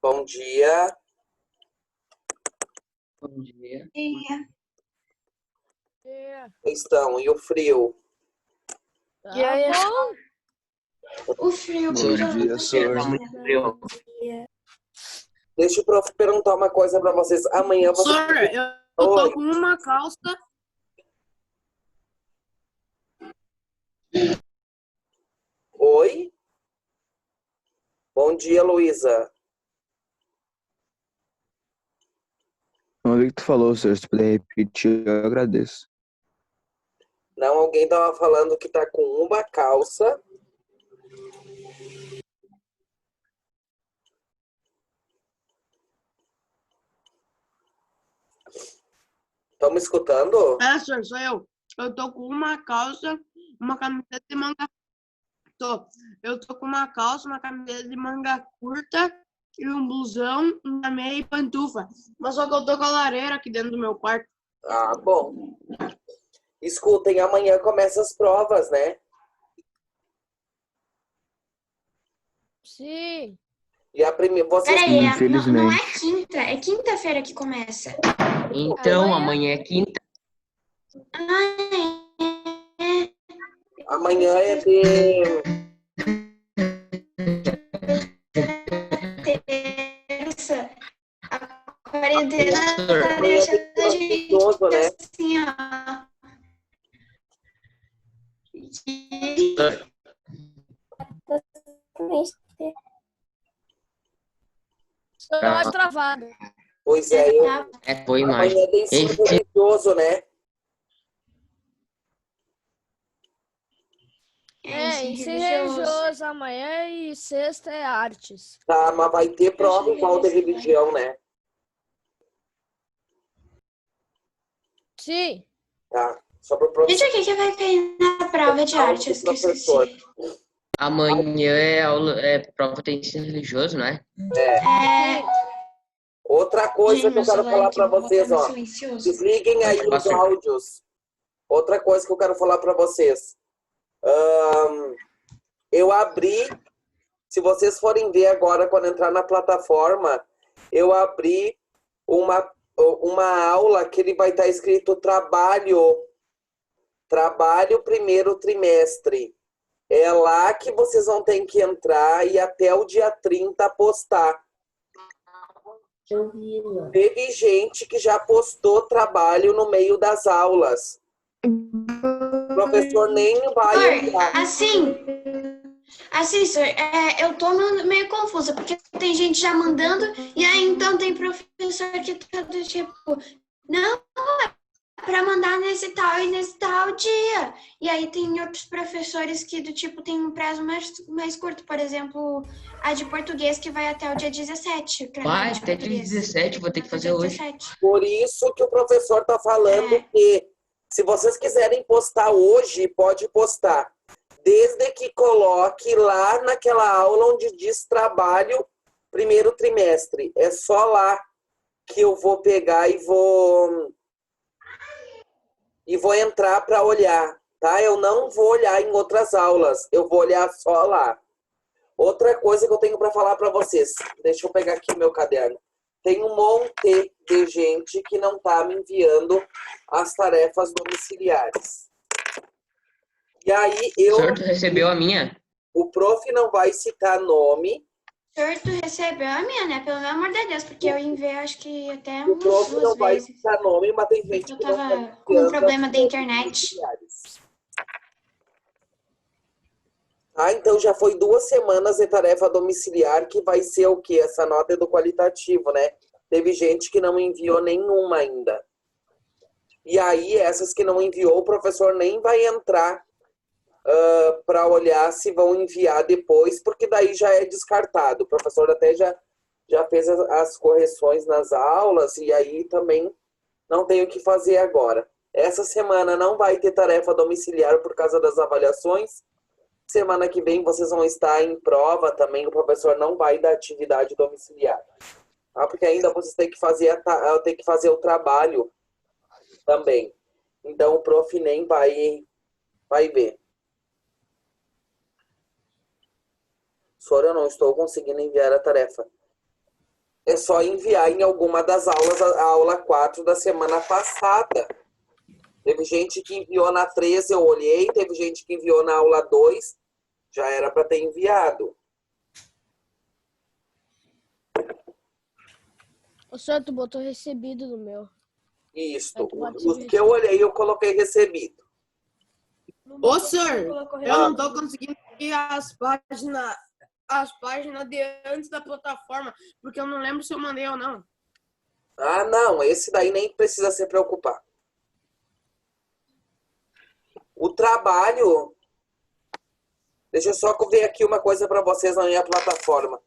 Bom dia. Bom dia. Estão, e o frio? E aí, O frio Bom dia, senhor. Tá muito frio. Deixa o prof perguntar uma coisa para vocês. Amanhã vocês... Professor, eu tô com uma calça. Oi? Bom dia, Luísa. Não ouvi o que tu falou, senhor. Se puder repetir, eu agradeço. Não, alguém tava falando que tá com uma calça. Estão me escutando? Senhor, sou eu. Eu tô com uma calça, uma camiseta de manga. Eu tô com uma calça, uma camiseta de manga curta e um blusão, uma meia e pantufa. Mas só que eu tô com a lareira aqui dentro do meu quarto. Ah, bom. Escutem, amanhã começam as provas, né? Sim. E a primeira... Vocês... Peraí, não Infelizmente. é quinta, é quinta-feira que começa. Então, amanhã é quinta. Amanhã é de... Terça. A quarentena tá Amanhã é deixando a gente gostoso, né? assim, ó. Sou mais travado. Pois é, Foi mais. amanhã tem ensino religioso, né? Ensino religioso amanhã e sexta é artes. Tá, mas vai ter prova igual de religião, né? Sim. Tá. Só para o professor. Gente, o que vai cair na prova de artes? Que eu esqueci. Amanhã é aula, prova de ensino religioso, não é? Outra coisa Gente, que eu quero falar para vocês, ó. Silencioso. Desliguem aí os áudios. Outra coisa que eu quero falar para vocês. Eu abri, se vocês forem ver agora, quando entrar na plataforma, eu abri uma aula que ele vai estar escrito trabalho primeiro trimestre. É lá que vocês vão ter que entrar e até o dia 30 postar. Teve gente que já postou trabalho no meio das aulas. O professor nem vai entrar. Assim, senhor, eu tô meio confusa, porque tem gente já mandando, e aí então tem professor que tá do tipo, não, é pra mandar nesse tal e nesse tal dia. E aí tem outros professores que do tipo tem um prazo mais curto, por exemplo, a de português que vai até o dia 17. Até dia 17, vou ter que fazer hoje. Por isso que o professor tá falando que se vocês quiserem postar hoje, pode postar. Desde que coloque lá naquela aula onde diz trabalho primeiro trimestre. É só lá que eu vou pegar e vou entrar para olhar, tá? Eu não vou olhar em outras aulas, eu vou olhar só lá. Outra coisa que eu tenho para falar para vocês. Deixa eu pegar aqui meu caderno. Tem um monte de gente que não tá me enviando as tarefas domiciliares. E aí O senhor recebeu a minha? O prof não vai citar nome. O senhor, tu recebeu a minha, né? Pelo amor de Deus, porque eu enviei acho que até O prof umas não 2 vai vezes. citar nome, mas tem gente Eu que não tava tá com um problema da internet. Ah, então já foi 2 semanas de tarefa domiciliar, que vai ser o quê? Essa nota é do qualitativo, né? Teve gente que não enviou nenhuma ainda. E aí, essas que não enviou, o professor nem vai entrar para olhar se vão enviar depois, porque daí já é descartado. O professor até já fez as correções nas aulas, e aí também não tem o que fazer agora. Essa semana não vai ter tarefa domiciliar por causa das avaliações. Semana que vem vocês vão estar em prova também, o professor não vai dar atividade domiciliar. Porque ainda vocês têm que fazer o trabalho também. Então o prof nem vai ver. Senhor, eu não estou conseguindo enviar a tarefa. É só enviar em alguma das aulas, a aula 4 da semana passada. Teve gente que enviou na 13, eu olhei, teve gente que enviou na aula 2, já era para ter enviado. O senhor, tu botou recebido no meu. Isso. Aí tu pode Os subir que eu olhei, eu coloquei recebido. Ô, senhor, Colocou eu não recebido. tô conseguindo ver as páginas de antes da plataforma, porque eu não lembro se eu mandei ou não. Ah, não, esse daí nem precisa se preocupar. O trabalho... Deixa eu só ver aqui uma coisa para vocês na minha plataforma.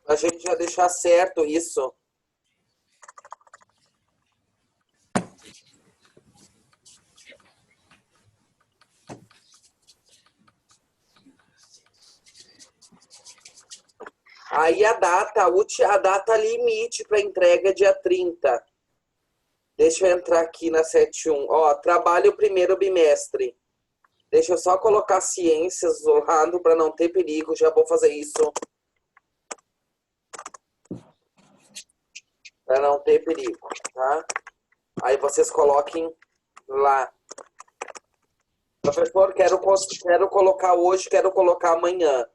A gente já deixar certo isso. Aí a data limite para entrega é dia 30. Deixa eu entrar aqui na 7.1. Ó, trabalho primeiro bimestre. Deixa eu só colocar ciências do lado para não ter perigo. Já vou fazer isso. Para não ter perigo, tá? Aí vocês coloquem lá. Professor, quero colocar hoje, quero colocar amanhã.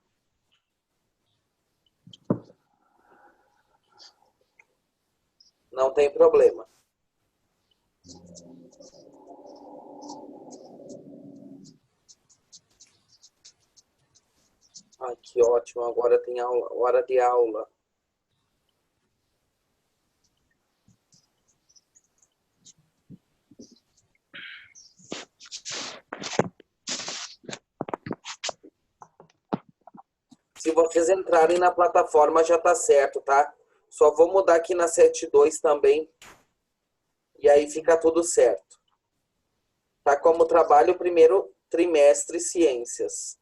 Não tem problema. Ah, que ótimo. Agora tem aula, hora de aula. Se vocês entrarem na plataforma já tá certo, tá? Só vou mudar aqui na 7.2 também. E aí fica tudo certo. Tá como trabalho primeiro trimestre ciências.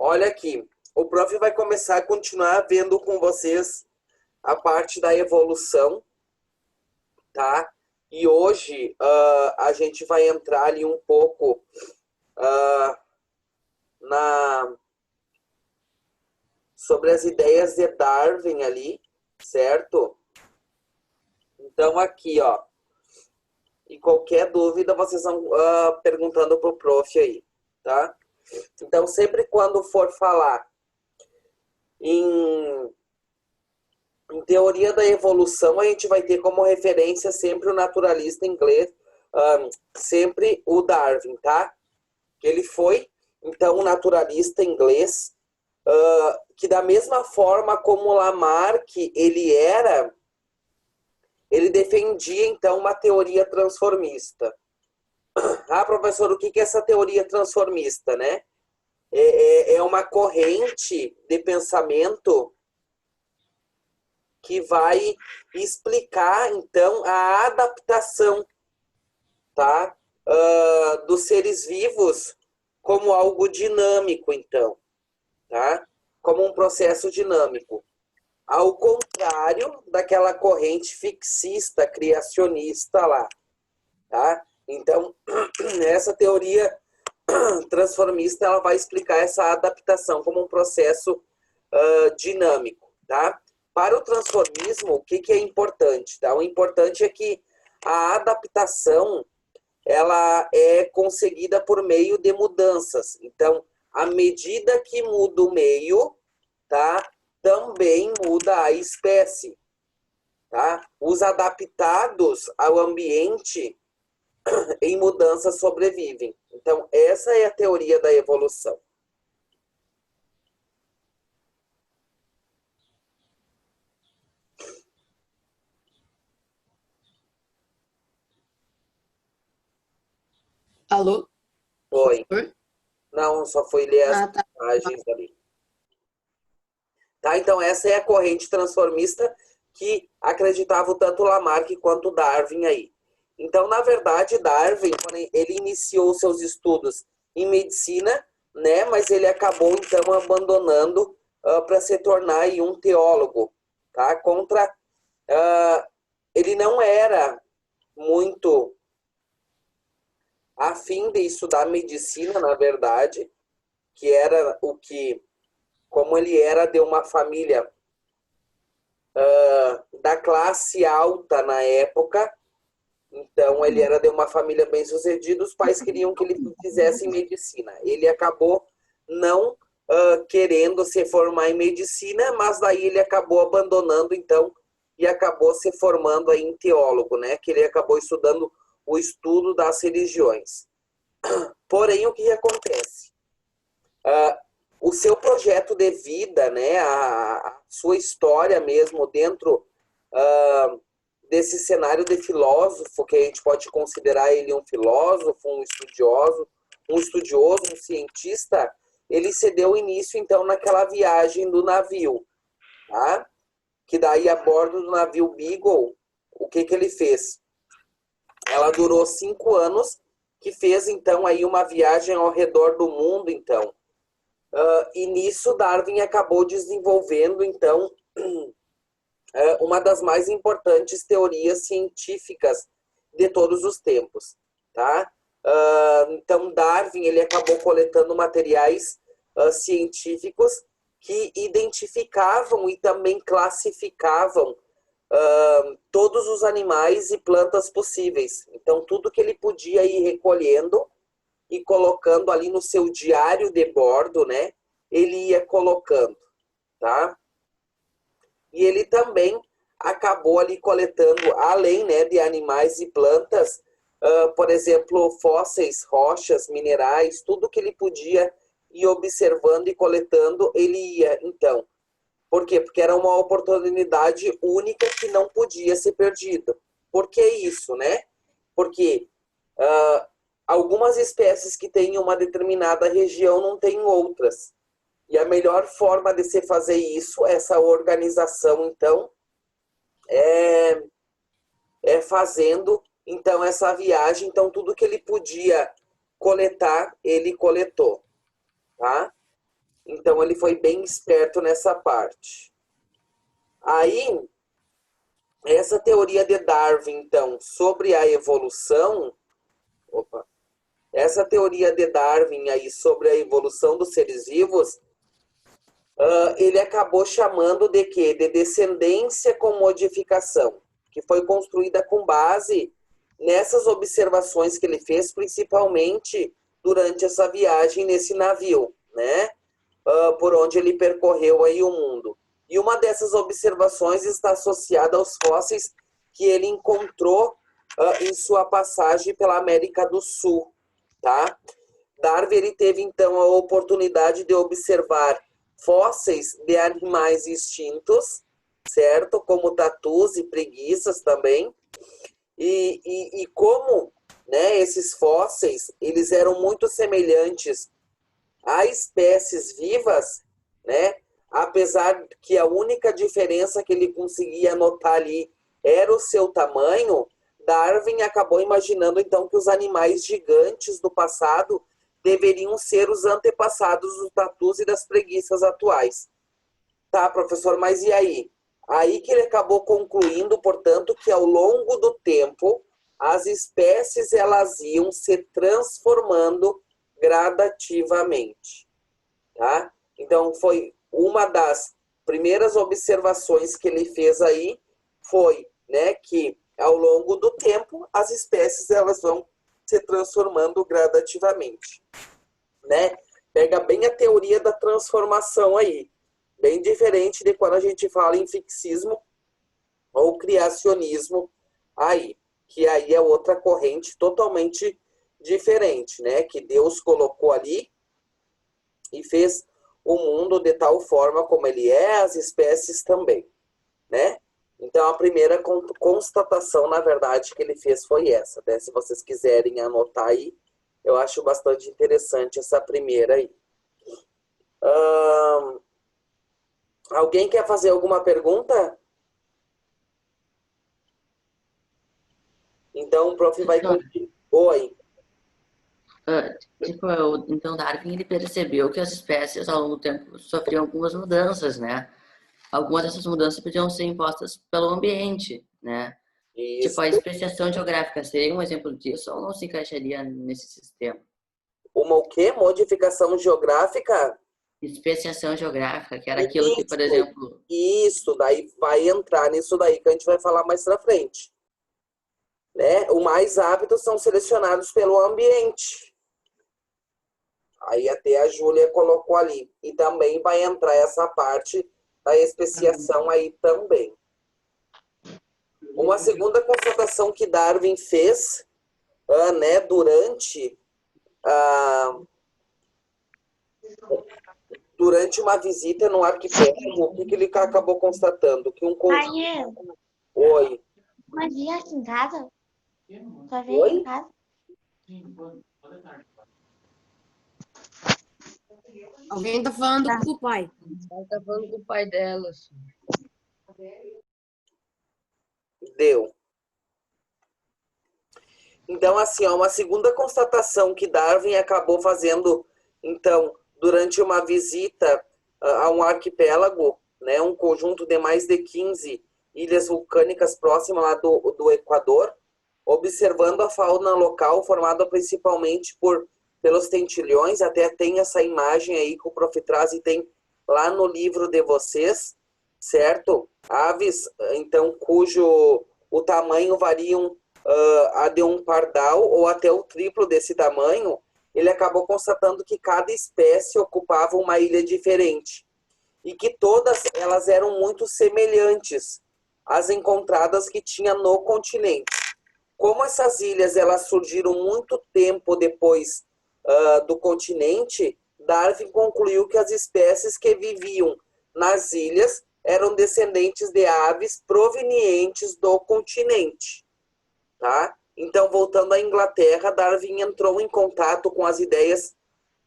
Olha aqui, o prof vai começar a continuar vendo com vocês a parte da evolução, tá? E hoje a gente vai entrar ali um pouco sobre as ideias de Darwin ali, certo? Então aqui, ó, e qualquer dúvida vocês vão perguntando pro prof aí, tá? Então sempre quando for falar em teoria da evolução, a gente vai ter como referência sempre o naturalista inglês, sempre o Darwin, tá? Ele foi, então, um naturalista inglês, que da mesma forma como Lamarck ele defendia, então, uma teoria transformista. Ah, professor, o que é essa teoria transformista, né? É uma corrente de pensamento que vai explicar, então, a adaptação, tá? Dos seres vivos como algo dinâmico, então, tá? Como um processo dinâmico. Ao contrário daquela corrente fixista, criacionista lá, tá? Então, essa teoria transformista, ela vai explicar essa adaptação como um processo dinâmico, tá? Para o transformismo, o que é importante? Tá? O importante é que a adaptação ela é conseguida por meio de mudanças. Então, à medida que muda o meio, tá? Também muda a espécie. Tá? Os adaptados ao ambiente em mudanças sobrevivem. Então, essa é a teoria da evolução. Alô? Oi. Oi? Não, só foi ler as Tá. passagens ali. Tá, então essa é a corrente transformista que acreditava o tanto Lamarck quanto Darwin aí. Então, na verdade, Darwin, quando ele iniciou seus estudos em medicina, né, mas ele acabou, então, abandonando para se tornar aí um teólogo, tá? Ele não era muito afim de estudar medicina, na verdade, que era o que, como ele era de uma família da classe alta na época, então ele era de uma família bem-sucedida, os pais queriam que ele fizesse medicina. Ele acabou não querendo se formar em medicina, mas daí ele acabou abandonando, então, e acabou se formando aí em teólogo, né? Que ele acabou estudando o estudo das religiões. Porém, o que acontece? O seu projeto de vida, né, a sua história mesmo dentro desse cenário de filósofo, que a gente pode considerar ele um filósofo, um estudioso, um cientista, ele se deu início, então, naquela viagem do navio, tá? Que daí, a bordo do navio Beagle, o que ele fez? Ela durou 5 anos, que fez, então, aí uma viagem ao redor do mundo, então. E nisso, Darwin acabou desenvolvendo, então, uma das mais importantes teorias científicas de todos os tempos, tá? Então, Darwin, ele acabou coletando materiais científicos que identificavam e também classificavam todos os animais e plantas possíveis. Então, tudo que ele podia ir recolhendo e colocando ali no seu diário de bordo, né? Ele ia colocando, tá? E ele também acabou ali coletando, além, né, de animais e plantas, por exemplo, fósseis, rochas, minerais, tudo que ele podia ir observando e coletando, ele ia, então. Por quê? Porque era uma oportunidade única que não podia ser perdida. Por que isso, né? Porque algumas espécies que têm uma determinada região não têm outras. E a melhor forma de se fazer isso, essa organização, então, é fazendo, então, essa viagem. Então, tudo que ele podia coletar, ele coletou, tá? Então, ele foi bem esperto nessa parte. Aí, essa teoria de Darwin, então, sobre a evolução... Essa teoria de Darwin aí sobre a evolução dos seres vivos, ele acabou chamando de quê? De descendência com modificação, que foi construída com base nessas observações que ele fez, principalmente durante essa viagem nesse navio, né? Por onde ele percorreu aí o mundo. E uma dessas observações está associada aos fósseis que ele encontrou em sua passagem pela América do Sul, tá? Darwin, ele teve, então, a oportunidade de observar fósseis de animais extintos, certo? Como tatus e preguiças também. E como, né, esses fósseis, eles eram muito semelhantes a espécies vivas, né? Apesar que a única diferença que ele conseguia notar ali era o seu tamanho, Darwin acabou imaginando, então, que os animais gigantes do passado deveriam ser os antepassados dos tatus e das preguiças atuais. Tá, professor, mas e aí? Aí que ele acabou concluindo, portanto, que ao longo do tempo, as espécies elas iam se transformando gradativamente, tá? Então, foi uma das primeiras observações que ele fez aí, foi, né, que ao longo do tempo, as espécies elas vão se transformando gradativamente, né? Pega bem a teoria da transformação aí, bem diferente de quando a gente fala em fixismo ou criacionismo aí, que aí é outra corrente totalmente diferente, né? Que Deus colocou ali e fez o mundo de tal forma como ele é, as espécies também, né? Então, a primeira constatação, na verdade, que ele fez foi essa, né? Se vocês quiserem anotar aí, Eu acho bastante interessante essa primeira aí. Alguém quer fazer alguma pergunta? Então o prof vai concluir. Oi. Então Darwin ele percebeu que as espécies ao longo do tempo sofriam algumas mudanças, né? Algumas dessas mudanças podiam ser impostas pelo ambiente, né? Isso. Tipo, a especiação geográfica seria um exemplo disso ou não se encaixaria nesse sistema? Uma o quê? Modificação geográfica? Especiação geográfica, que era aquilo que, por exemplo... Isso, daí vai entrar nisso daí que a gente vai falar mais pra frente. Né? Os mais aptos são selecionados pelo ambiente. Aí até a Júlia colocou ali. E também vai entrar essa parte da especiação aí também. Uma segunda constatação que Darwin fez, né, durante uma visita no arquipélago, o que ele acabou constatando? Que um conjunto... Oi. Mas vi aqui em casa? Só vi Oi? aqui em casa? Alguém tá falando com o pai. Ela tá falando com o pai dela. Assim. Deu. Então, assim, ó, uma segunda constatação que Darwin acabou fazendo, então, durante uma visita a um arquipélago, né, um conjunto de mais de 15 ilhas vulcânicas próximas lá do Equador, observando a fauna local formada principalmente pelos tentilhões, até tem essa imagem aí que o prof traz e tem lá no livro de vocês, certo? Aves, então, cujo o tamanho variam a de um pardal ou até o triplo desse tamanho, ele acabou constatando que cada espécie ocupava uma ilha diferente e que todas elas eram muito semelhantes às encontradas que tinha no continente. Como essas ilhas elas surgiram muito tempo depois do continente, Darwin concluiu que as espécies que viviam nas ilhas eram descendentes de aves provenientes do continente. Tá? Então, voltando à Inglaterra, Darwin entrou em contato com as ideias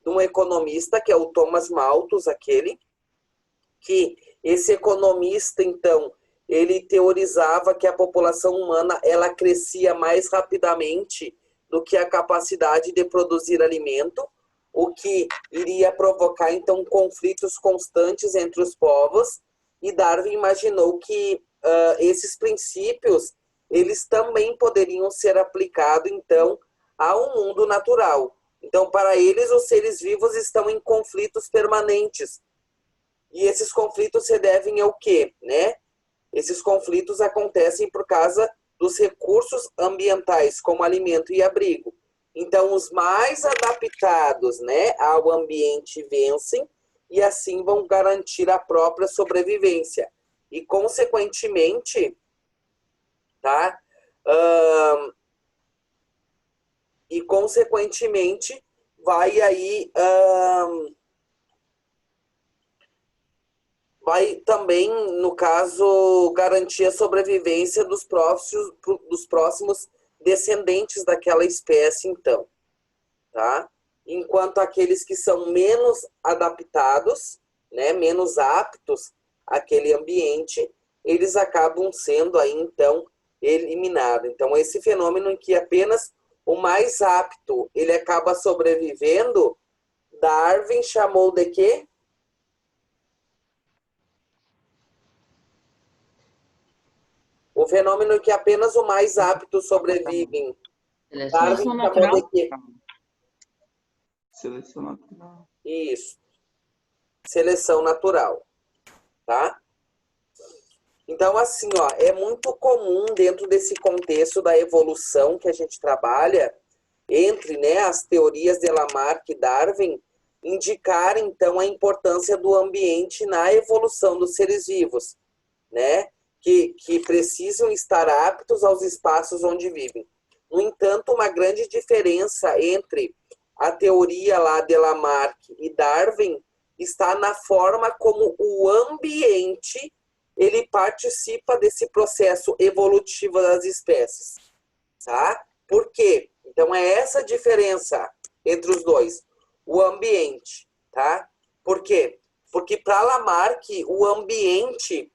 de um economista, que é o Thomas Malthus, que esse economista, então, ele teorizava que a população humana ela crescia mais rapidamente do que a capacidade de produzir alimento, o que iria provocar, então, conflitos constantes entre os povos, e Darwin imaginou que esses princípios eles também poderiam ser aplicados, então, ao mundo natural. Então, para eles, os seres vivos estão em conflitos permanentes. E esses conflitos se devem ao quê? Né? Esses conflitos acontecem por causa dos recursos ambientais, como alimento e abrigo. Então, os mais adaptados, né, ao ambiente vencem e assim vão garantir a própria sobrevivência. E, consequentemente... Tá? E, consequentemente, vai aí... vai também, no caso, garantir a sobrevivência dos próximos descendentes daquela espécie, então. Tá? Enquanto aqueles que são menos adaptados, né, menos aptos àquele ambiente, eles acabam sendo aí, então, eliminado. Então, esse fenômeno em que apenas o mais apto ele acaba sobrevivendo, Darwin chamou de quê? O fenômeno em que apenas o mais apto sobrevive. Darwin chamou de quê? Seleção natural. Isso. Seleção natural. Tá? Então, assim, ó, é muito comum dentro desse contexto da evolução que a gente trabalha, entre, né, as teorias de Lamarck e Darwin, indicar, então, a importância do ambiente na evolução dos seres vivos, né, que precisam estar aptos aos espaços onde vivem. No entanto, uma grande diferença entre a teoria lá de Lamarck e Darwin está na forma como o ambiente ele participa desse processo evolutivo das espécies. Tá? Por quê? Então, é essa diferença. entre os dois? O ambiente, tá? Por quê? Porque para Lamarck, o ambiente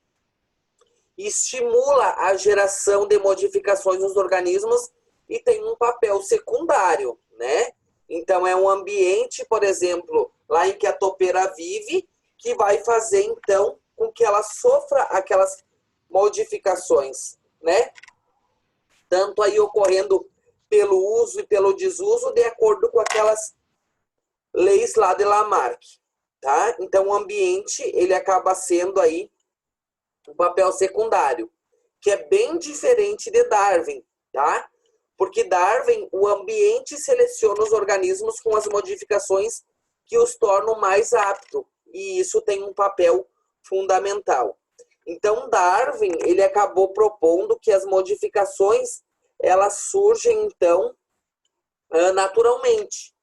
estimula a geração de modificações nos organismos e tem um papel secundário, né? Então, é um ambiente, por exemplo, lá em que a topeira vive, que vai fazer, então, com que ela sofra aquelas modificações, né? Tanto aí ocorrendo pelo uso e pelo desuso, de acordo com aquelas leis lá de Lamarck, tá? Então, o ambiente, ele acaba sendo aí um papel secundário, que é bem diferente de Darwin, tá? Porque Darwin, o ambiente seleciona os organismos com as modificações que os tornam mais aptos, e isso tem um papel fundamental. Então, Darwin, ele acabou propondo que as modificações, elas surgem, então, naturalmente,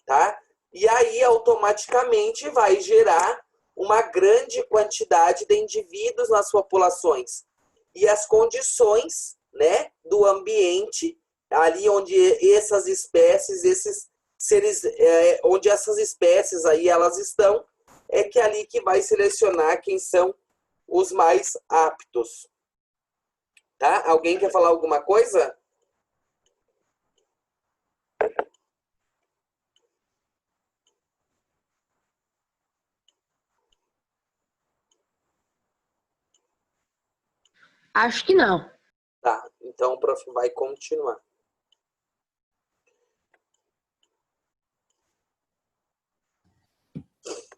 tá? E aí, automaticamente, vai gerar uma grande quantidade de indivíduos nas populações. E as condições, né, do ambiente, ali onde essas espécies, esses seres, onde essas espécies aí elas estão, é que é ali que vai selecionar quem são os mais aptos. Tá? Alguém quer falar alguma coisa? Acho que não. Tá, então o prof vai continuar.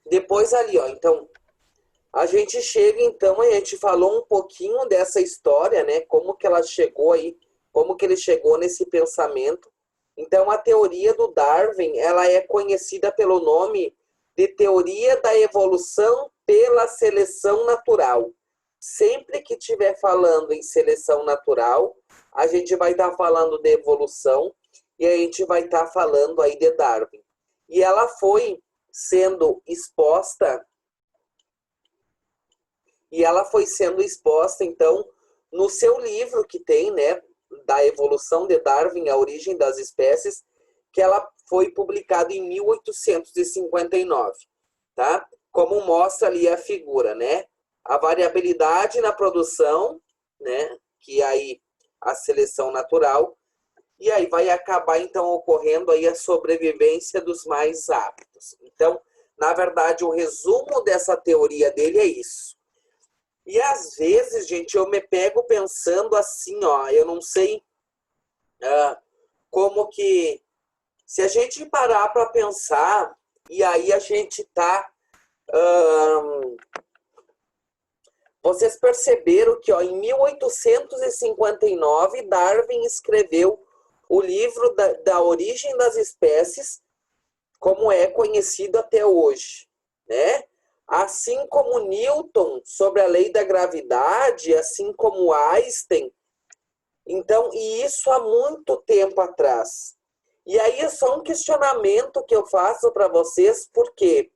Depois ali, ó, então, a gente chega, então, a gente falou um pouquinho dessa história, né, como que ela chegou aí, como que ele chegou nesse pensamento. Então, a teoria do Darwin, ela é conhecida pelo nome de teoria da evolução pela seleção natural. Sempre que estiver falando em seleção natural, a gente vai estar falando de evolução e a gente vai estar falando aí de Darwin. E ela foi sendo exposta, então, no seu livro que tem, né, da evolução de Darwin, a origem das espécies, que ela foi publicada em 1859, tá? Como mostra ali a figura, né? A variabilidade na produção, né, que aí a seleção natural, e aí vai acabar, então, ocorrendo aí a sobrevivência dos mais aptos. Então, na verdade, o resumo dessa teoria dele é isso. E, às vezes, gente, eu me pego pensando assim, ó, eu não sei como que... Se a gente parar para pensar, e aí a gente tá... vocês perceberam que, ó, em 1859, Darwin escreveu o livro da origem das espécies, como é conhecido até hoje, né? Assim como Newton sobre a lei da gravidade, assim como Einstein. Então, e isso há muito tempo atrás. E aí é só um questionamento que eu faço para vocês, porque,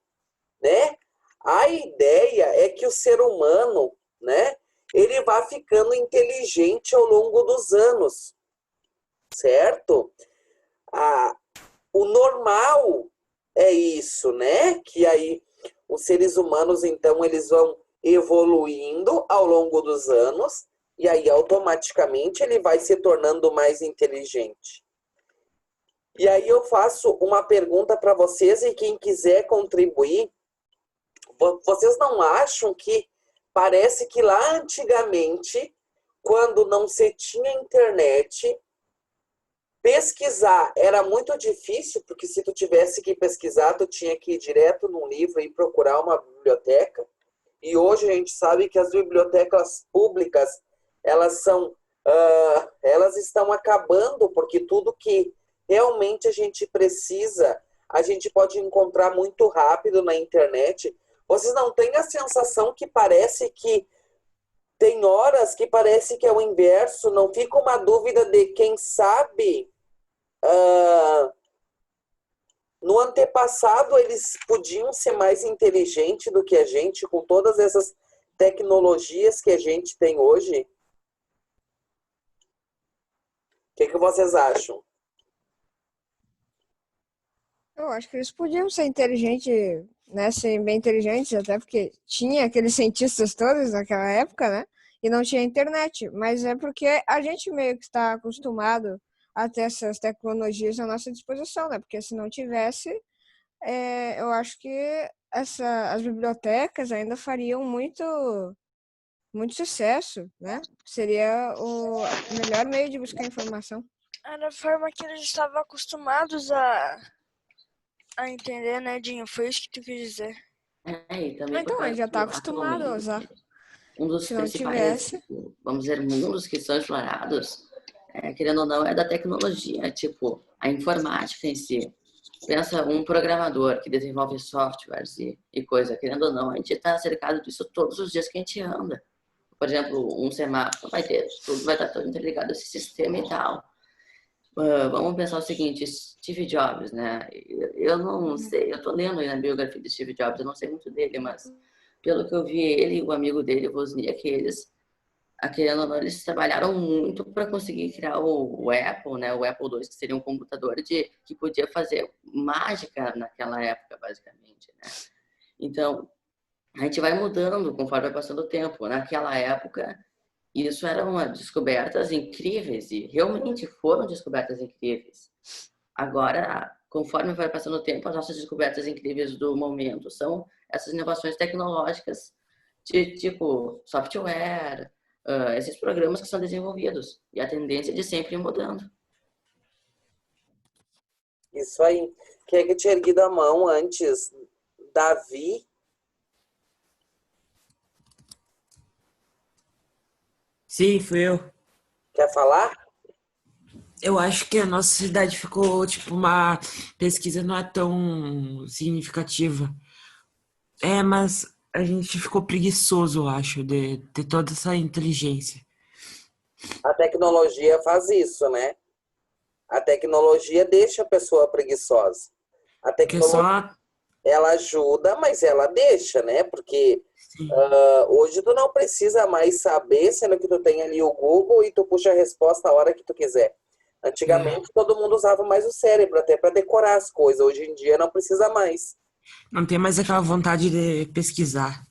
né? A ideia é que o ser humano, né, ele vai ficando inteligente ao longo dos anos, certo? O normal é isso, né? Que aí os seres humanos, então, eles vão evoluindo ao longo dos anos e aí automaticamente ele vai se tornando mais inteligente. E aí eu faço uma pergunta para vocês e quem quiser contribuir, vocês não acham que parece que lá antigamente, quando não se tinha internet, pesquisar era muito difícil, porque se tu tivesse que pesquisar, tu tinha que ir direto num livro e procurar uma biblioteca. E hoje a gente sabe que as bibliotecas públicas, elas estão acabando, porque tudo que realmente a gente precisa, a gente pode encontrar muito rápido na internet. Vocês não têm a sensação que parece que tem horas que parece que é o inverso? Não fica uma dúvida de quem sabe no antepassado eles podiam ser mais inteligentes do que a gente com todas essas tecnologias que a gente tem hoje? O que vocês acham? Eu acho que eles podiam ser inteligentes, né? Ser bem inteligentes, até porque tinha aqueles cientistas todos naquela época, né? E não tinha internet. Mas é porque a gente meio que está acostumado a ter essas tecnologias à nossa disposição, né? Porque se não tivesse, eu acho que as bibliotecas ainda fariam muito sucesso, né? Seria o melhor meio de buscar informação. Era a forma que eles estavam acostumados a entender, né, Dinho? Foi isso que tu quis dizer. E também por Então, ele causa já que está acostumado a atualmente usar. um dos Se não principais, tivesse. vamos dizer, mundos que são explorados, querendo ou não, é da tecnologia, tipo, a informática em si. Pensa um programador que desenvolve softwares e coisa, querendo ou não, a gente está cercado disso todos os dias que a gente anda. Por exemplo, um semáforo vai ter, tudo vai estar todo interligado a esse sistema e tal. Vamos pensar o seguinte, Steve Jobs, né? Eu não sei, eu tô lendo aí na biografia de Steve Jobs, eu não sei muito dele, mas pelo que eu vi, ele e o amigo dele, o Wozniak, querendo ou não, eles trabalharam muito para conseguir criar o Apple, né? O Apple II, que seria um computador que podia fazer mágica naquela época, basicamente, né? Então, a gente vai mudando conforme vai passando o tempo. Naquela época, isso eram descobertas incríveis e realmente foram descobertas incríveis. Agora, conforme vai passando o tempo, as nossas descobertas incríveis do momento são essas inovações tecnológicas de tipo software, esses programas que são desenvolvidos e a tendência de sempre ir mudando. Isso aí. Quem é que tinha erguido a mão antes? Davi? Sim, fui eu. Quer falar? Eu acho que a nossa cidade ficou, tipo, uma pesquisa não é tão significativa. Mas a gente ficou preguiçoso, eu acho, de ter toda essa inteligência. A tecnologia faz isso, né? A tecnologia deixa a pessoa preguiçosa. A Porque tecnologia, só... ela ajuda, mas ela deixa, né? Porque Sim, hoje tu não precisa mais saber, sendo que tu tem ali o Google e tu puxa a resposta a hora que tu quiser. Antigamente todo mundo usava mais o cérebro até para decorar as coisas. Hoje em dia não precisa mais. não tem mais aquela vontade de pesquisar,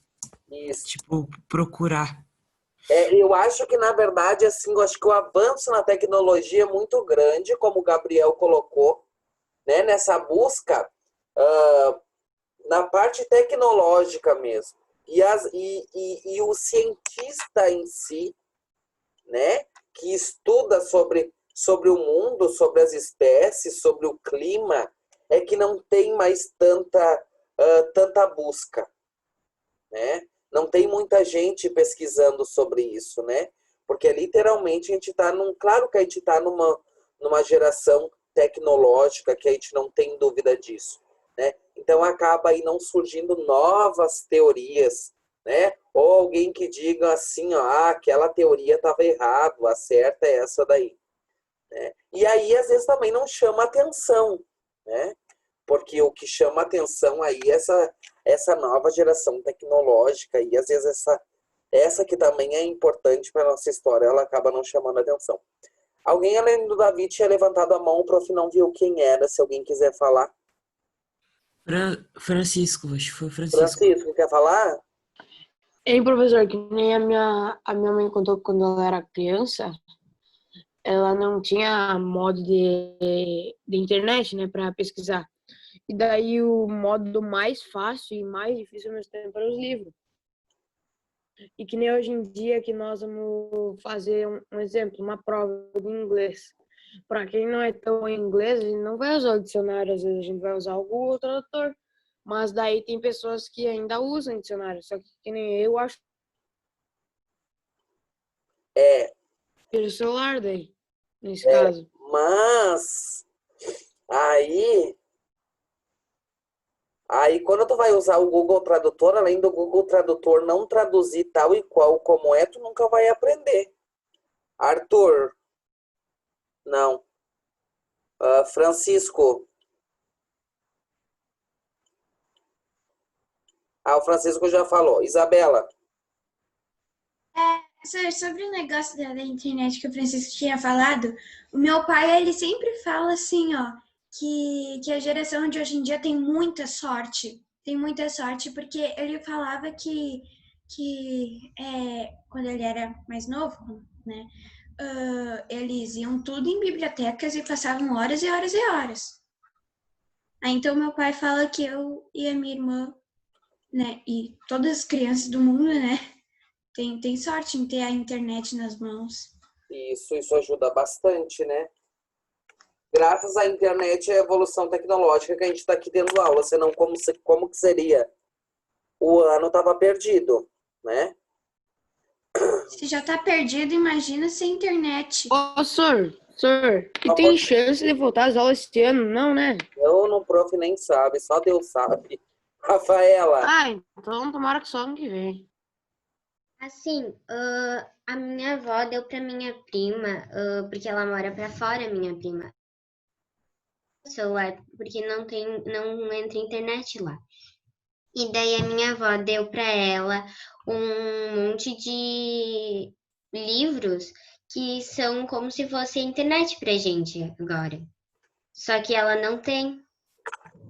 Isso. tipo, procurar. Eu acho que, na verdade, assim, eu acho que o avanço na tecnologia é muito grande, como o Gabriel colocou, né, nessa busca na parte tecnológica mesmo. E o cientista em si, né, que estuda sobre o mundo, sobre as espécies, sobre o clima, é que não tem mais tanta busca, né? Não tem muita gente pesquisando sobre isso, né? Porque literalmente a gente está claro que a gente está numa geração tecnológica que a gente não tem dúvida disso, né? Então acaba aí não surgindo novas teorias, né? Ou alguém que diga assim, ó, aquela teoria estava errado, a certa é essa daí, né? E aí às vezes também não chama atenção, né? Porque o que chama atenção aí é essa nova geração tecnológica e às vezes essa que também é importante para nossa história, ela acaba não chamando atenção. Alguém além do Davi tinha levantado a mão, o prof não viu quem era, se alguém quiser falar. Francisco, acho que foi o Francisco. Francisco, quer falar? Ei, professor, que nem a minha mãe contou que quando ela era criança, ela não tinha modo de internet, né, para pesquisar. E daí o modo mais fácil e mais difícil ao mesmo tempo era os livros. E que nem hoje em dia que nós vamos fazer um exemplo, uma prova de inglês. Para quem não é tão em inglês, a gente não vai usar o dicionário, às vezes a gente vai usar o Google Tradutor. Mas daí tem pessoas que ainda usam dicionário, só que nem eu acho pelo celular daí, nesse caso. Mas aí quando tu vai usar o Google Tradutor, além do Google Tradutor não traduzir tal e qual como é, tu nunca vai aprender. Arthur, não. Francisco. O Francisco já falou. Isabela. Sobre o negócio da internet que o Francisco tinha falado, o meu pai, ele sempre fala assim, ó, que a geração de hoje em dia tem muita sorte. Tem muita sorte, porque ele falava que quando ele era mais novo, né? Eles iam tudo em bibliotecas e passavam horas e horas e horas. Aí então meu pai fala que eu e a minha irmã, né, e todas as crianças do mundo, né, tem sorte em ter a internet nas mãos. Isso ajuda bastante, né? Graças à internet e à evolução tecnológica que a gente está aqui tendo aula, senão como que seria? O ano estava perdido, né? Se já tá perdido, imagina sem internet. Ô, senhor, e tem chance de voltar às aulas esse ano, não, né? Eu, prof, nem sabe, só Deus sabe. Rafaela. Então tomara que só ano que vem. Assim, a minha avó deu pra minha prima, porque ela mora pra fora, minha prima, celular, porque não entra internet lá. E daí a minha avó deu pra ela um monte de livros que são como se fosse a internet pra gente agora. Só que ela não tem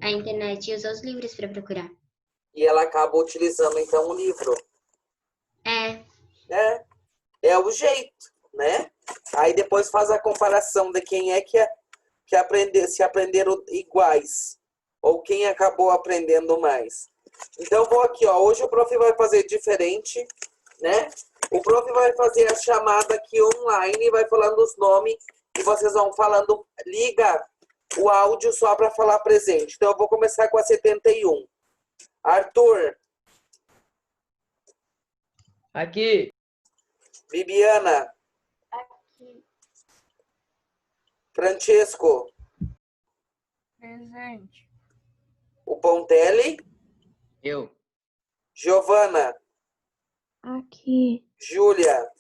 a internet e usa os livros pra procurar. E ela acaba utilizando, então, o livro. É o jeito, né? Aí depois faz a comparação de quem é que se aprenderam iguais. Ou quem acabou aprendendo mais. Então, vou aqui, ó. Hoje o prof vai fazer diferente, né? O prof vai fazer a chamada aqui online, vai falando os nomes e vocês vão falando, liga o áudio só para falar presente. Então, eu vou começar com a 71. Arthur. Aqui. Bibiana. Aqui. Francesco. Presente. O Pontelli. Eu. Giovana. Aqui. Júlia.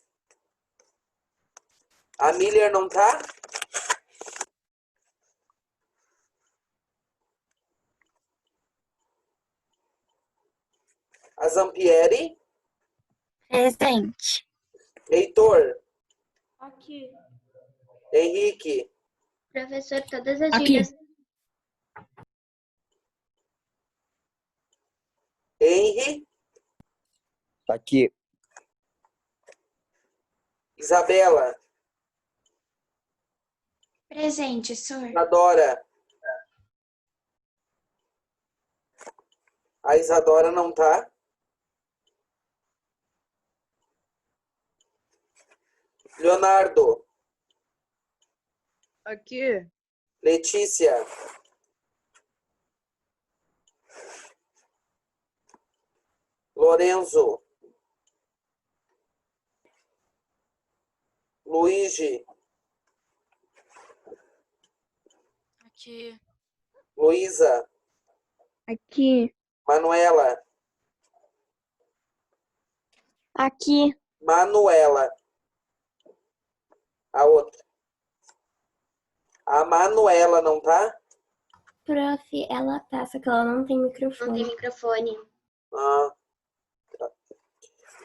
A Miller não tá? A Zampieri. Presente. Heitor. Aqui. Henrique. Professor, todas as Aqui. dicas. Henry. Aqui. Isabela. Presente, senhor. Isadora. A Isadora não tá? Leonardo. Aqui. Letícia. Lorenzo. Luigi. Aqui. Luísa. Aqui. Manuela. Aqui. Manuela. A outra. A Manuela não tá? Prof, ela tá, só que ela não tem microfone. Não tem microfone. Ah. Tá.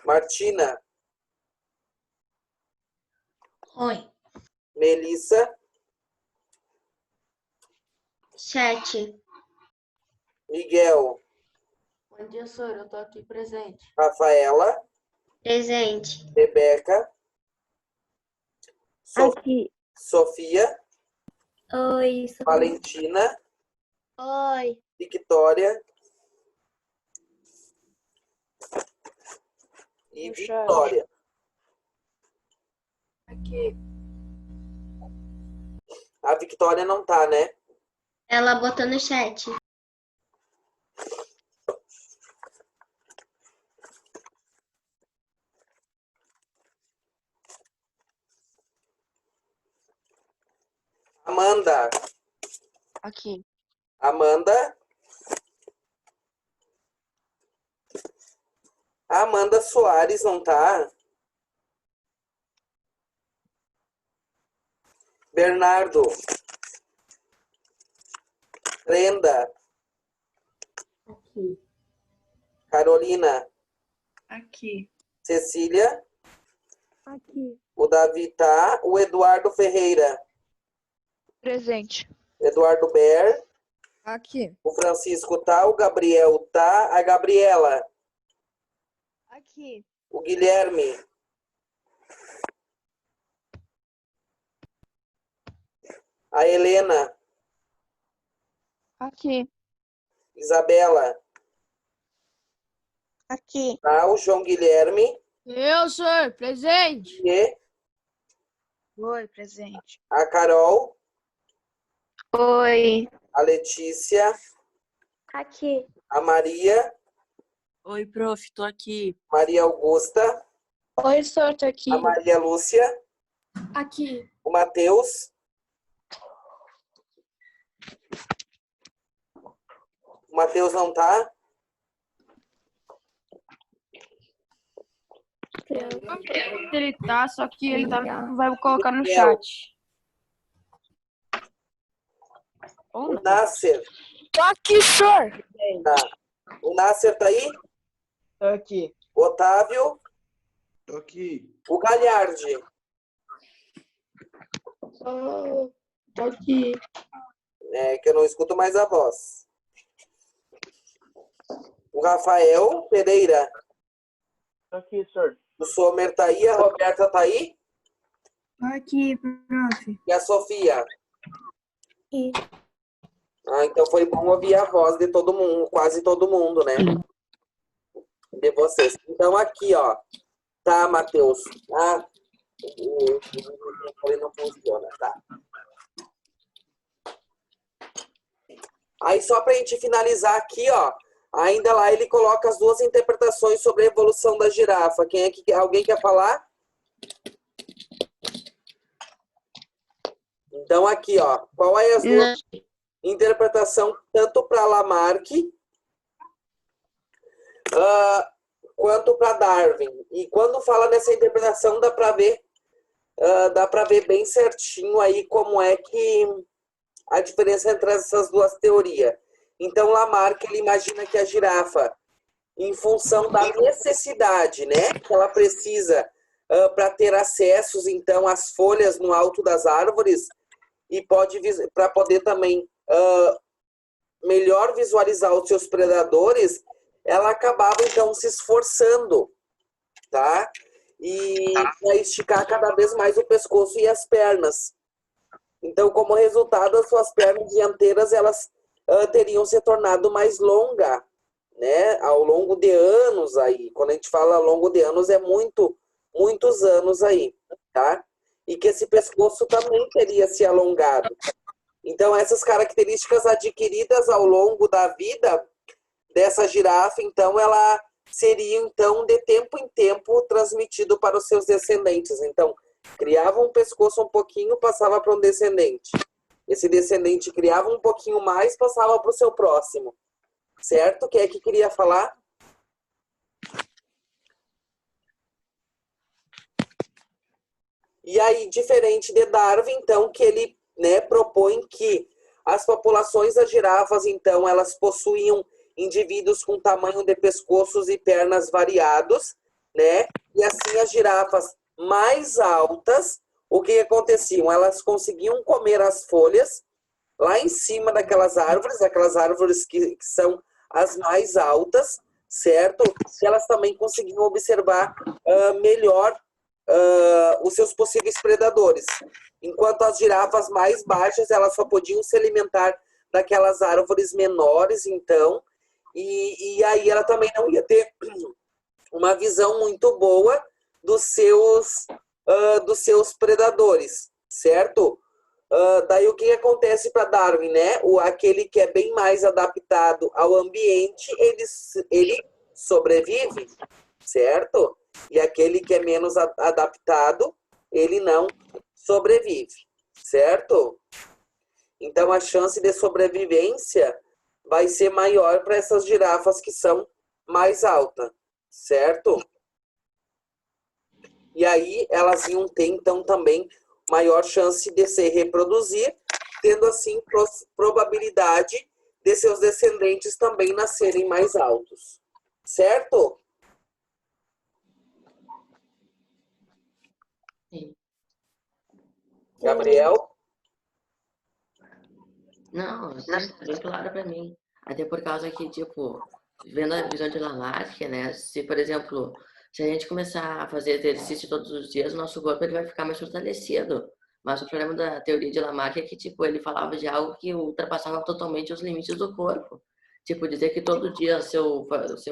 Martina. Oi. Melissa. Chat. Miguel. Bom dia, senhor. Eu tô aqui presente. Rafaela. Presente. Rebeca. Aqui. Sofia. Oi, sou... Valentina. Oi. Victória. E No chat. Vitória. Aqui. A Victória não tá, né? Ela botou no chat. Amanda. Aqui. Amanda. A Amanda Soares não tá? Bernardo. Brenda. Aqui. Carolina. Aqui. Cecília. Aqui. O Davi tá. O Eduardo Ferreira. Presente. Eduardo Ber. Aqui. O Francisco tá, o Gabriel tá, a Gabriela, Aqui. o Guilherme, a Helena, Aqui. Isabela, Aqui. tá, o João Guilherme Eu, senhor, presente. e Oi, presente. a Carol, Oi. a Letícia, Aqui. a Maria, Oi, prof, tô aqui. Maria Augusta, Oi, senhor, tô aqui. a Maria Lúcia, Aqui. o Matheus, o Matheus não tá, Ele tá, só que ele vai colocar no Gabriel. chat. o Nasser, Tô aqui, senhor. tá. O Nasser tá aí? Tô aqui. O Otávio, Tô aqui. o Galhardi, Tô aqui. é que eu não escuto mais a voz. O Rafael Pereira, Tô aqui, senhor. o Somer tá aí, a Roberta tá aí Aqui, prof. e a Sofia. E... Ah, então foi bom ouvir a voz de todo mundo, quase todo mundo, né? De vocês. Então aqui, ó, tá, Matheus? Ah, ele não funciona, tá? Aí só pra gente finalizar aqui, ó, ainda lá ele coloca as duas interpretações sobre a evolução da girafa. Quem é que alguém quer falar? Então aqui, ó, qual é as duas interpretação tanto para Lamarck quanto para Darwin? E quando fala nessa interpretação dá para ver bem certinho aí como é que a diferença entre essas duas teorias. Então Lamarck ele imagina que a girafa, em função da necessidade, né, que ela precisa para ter acessos então às folhas no alto das árvores e para poder também melhor visualizar os seus predadores, ela acabava então se esforçando, tá? E a esticar cada vez mais o pescoço e as pernas. Então, como resultado, as suas pernas dianteiras elas teriam se tornado mais longas, né? Ao longo de anos aí. Quando a gente fala ao longo de anos, é muitos anos aí, tá? E que esse pescoço também teria se alongado. Então, essas características adquiridas ao longo da vida dessa girafa, então, ela seria, então, de tempo em tempo, transmitido para os seus descendentes. Então, criava um pescoço um pouquinho, passava para um descendente. Esse descendente criava um pouquinho mais, passava para o seu próximo. Certo? Quem é que queria falar? E aí, diferente de Darwin, então, que ele, né, propõe que as populações das girafas, então, elas possuíam indivíduos com tamanho de pescoços e pernas variados, né? E assim as girafas mais altas, o que aconteciam? Elas conseguiam comer as folhas lá em cima daquelas árvores que são as mais altas, certo? E elas também conseguiam observar melhor os seus possíveis predadores. Enquanto as girafas mais baixas, elas só podiam se alimentar daquelas árvores menores, então, e aí ela também não ia ter uma visão muito boa dos seus predadores, certo? Daí o que acontece para Darwin, né? Aquele que é bem mais adaptado ao ambiente, ele sobrevive, certo? E aquele que é menos adaptado, ele não sobrevive, certo? Então a chance de sobrevivência vai ser maior para essas girafas que são mais altas, certo? E aí elas iam ter, então, também maior chance de se reproduzir, tendo, assim, probabilidade de seus descendentes também nascerem mais altos. Certo? Sim. Gabriel? Não, sim, tá bem claro pra mim. Até por causa que, tipo, vendo a visão de Lamarck, né? Se, por exemplo, se a gente começar a fazer exercício todos os dias, o nosso corpo ele vai ficar mais fortalecido. Mas o problema da teoria de Lamarck é que, tipo, ele falava de algo que ultrapassava totalmente os limites do corpo. Tipo, dizer que todo dia se eu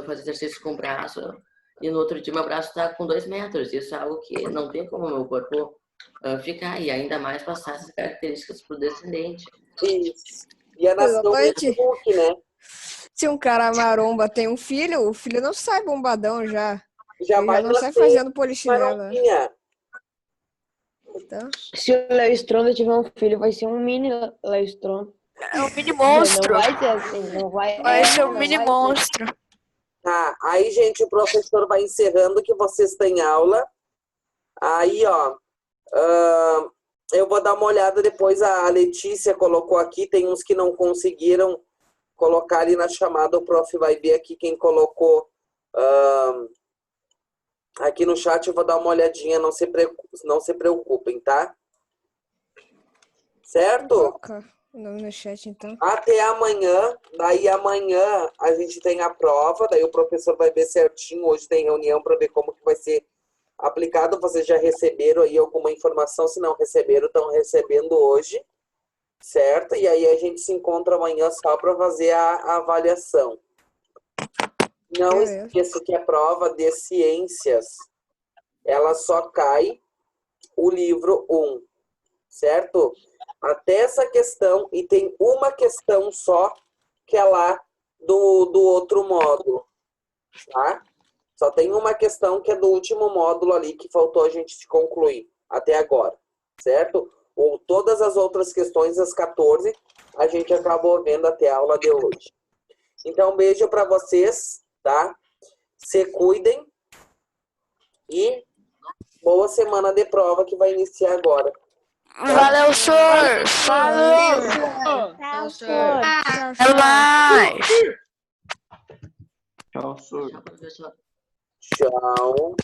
fazer exercício com o braço e no outro dia meu braço tá com 2 metros. Isso é algo que não tem como o meu corpo ficar e ainda mais passar essas características pro descendente. Isso. E a nação Exatamente. Hulk, né? Se um cara maromba tem um filho, o filho não sai bombadão já. Já Ele vai já não sai nascer fazendo polichinelo. marombinha. Então, Se o Léo Stronda tiver um filho, vai ser um mini Léo Stronda. É um mini monstro. Não vai ser assim, não vai. Vai ser um não mini vai monstro. Tá, aí, gente, o professor vai encerrando que vocês têm aula. Aí, ó, eu vou dar uma olhada depois, a Letícia colocou aqui, tem uns que não conseguiram colocar ali na chamada, o prof vai ver aqui quem colocou aqui no chat, eu vou dar uma olhadinha, não se preocupem, tá? Certo? coloca o nome no chat, então. Até amanhã, daí amanhã a gente tem a prova, daí o professor vai ver certinho, hoje tem reunião para ver como que vai ser aplicado, vocês já receberam aí alguma informação, se não receberam, estão recebendo hoje, certo? E aí a gente se encontra amanhã só para fazer a avaliação. Não esqueça que a prova de ciências, ela só cai o livro 1, certo? Até essa questão, e tem uma questão só, que é lá do outro módulo, tá? Só tem uma questão que é do último módulo ali, que faltou a gente concluir até agora, certo? Ou todas as outras questões, as 14, a gente acabou vendo até a aula de hoje. Então, um beijo para vocês, tá? Se cuidem e boa semana de prova que vai iniciar agora. Valeu, senhor! Falou! Até mais! Tchau, senhor. Tchau, professor. Tchau.